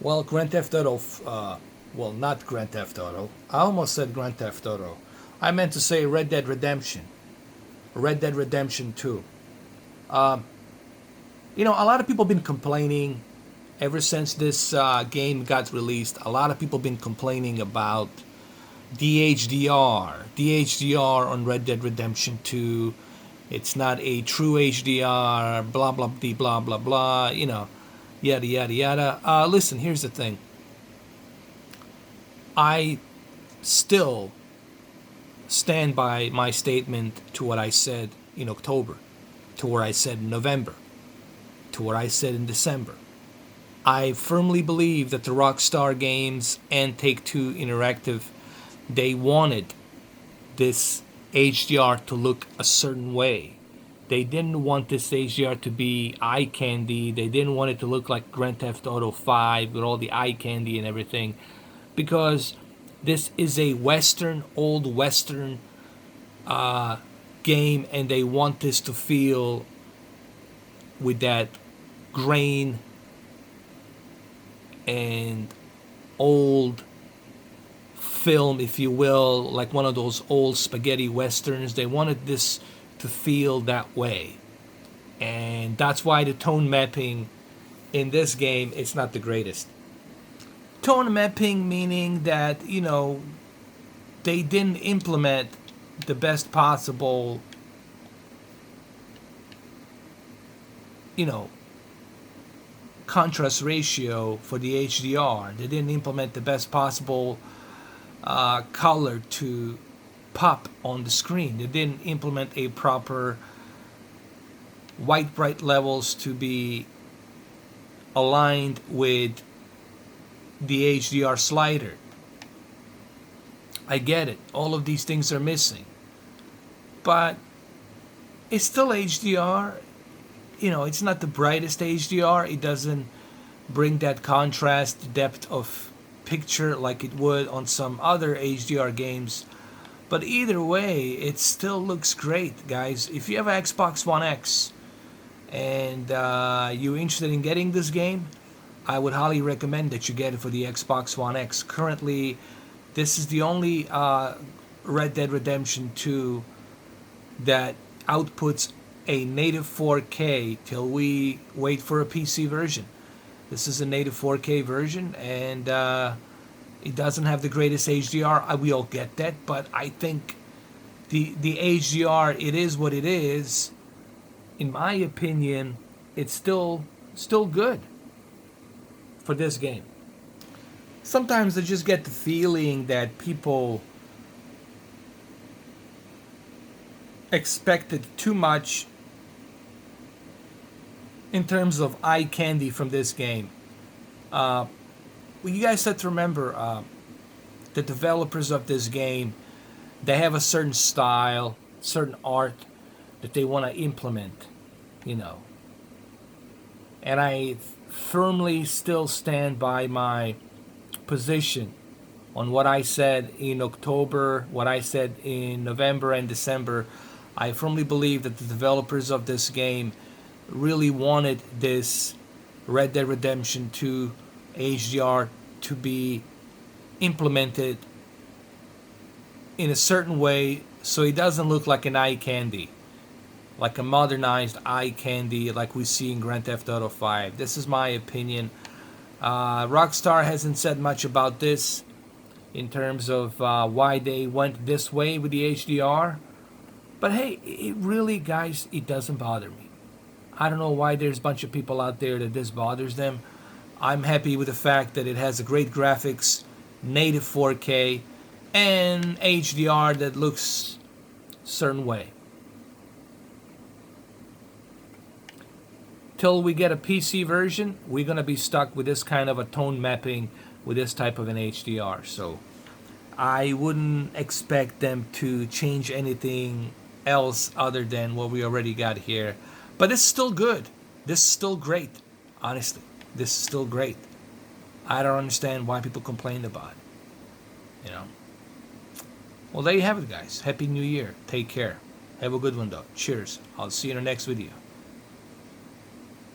Well, Grand Theft Auto, well, not Grand Theft Auto. I almost said Grand Theft Auto. I meant to say Red Dead Redemption. Red Dead Redemption 2. Um, a lot of people have been complaining ever since this game got released. A lot of people have been complaining about the HDR. The HDR on Red Dead Redemption 2. It's not a true HDR, blah, blah, blah, blah, blah, yada, yada, yada. Listen, here's the thing. I still stand by my statement to what I said in October, to what I said in November, to what I said in December. I firmly believe that the Rockstar Games and Take-Two Interactive, they wanted this HDR to look a certain way. They didn't want this HDR to be eye candy. They didn't want it to look like Grand Theft Auto 5 with all the eye candy and everything, because this is a old Western game, and they want this to feel with that grain and old film, if you will, like one of those old spaghetti westerns. They wanted this to feel that way, and that's why the tone mapping in this game is not the greatest. Tone mapping meaning that they didn't implement the best possible contrast ratio for the HDR. They didn't implement the best possible color to pop on the screen. They didn't implement a proper white bright levels to be aligned with the HDR slider. I get it. All of these things are missing. But it's still HDR. It's not the brightest HDR. It doesn't bring that contrast, depth of picture like it would on some other HDR games. But either way, it still looks great, guys. If you have an Xbox One X and you're interested in getting this game, I would highly recommend that you get it for the Xbox One X. Currently, this is the only Red Dead Redemption 2 that outputs a native 4K till we wait for a PC version. This is a native 4K version, and it doesn't have the greatest HDR. We all get that, but I think the HDR, it is what it is. In my opinion, it's still good for this game. Sometimes I just get the feeling that people expected too much in terms of eye candy from this game. Well, you guys have to remember, the developers of this game, they have a certain style, certain art that they want to implement, And I firmly still stand by my position on what I said in October, what I said in November and December. I firmly believe that the developers of this game really wanted this Red Dead Redemption 2 HDR to be implemented in a certain way so it doesn't look like an eye candy, like a modernized eye candy like we see in Grand Theft Auto 5. This is my opinion. Rockstar hasn't said much about this in terms of why they went this way with the HDR. But hey, it really, guys, it doesn't bother me. I don't know why there's a bunch of people out there that this bothers them. I'm happy with the fact that it has a great graphics, native 4K, and HDR that looks a certain way. Till we get a PC version, we're going to be stuck with this kind of a tone mapping with this type of an HDR. So I wouldn't expect them to change anything else other than what we already got here. But it's still good. This is still great. Honestly, this is still great. I don't understand why people complain about it. Well, there you have it, guys. Happy New Year. Take care. Have a good one, though. Cheers. I'll see you in the next video.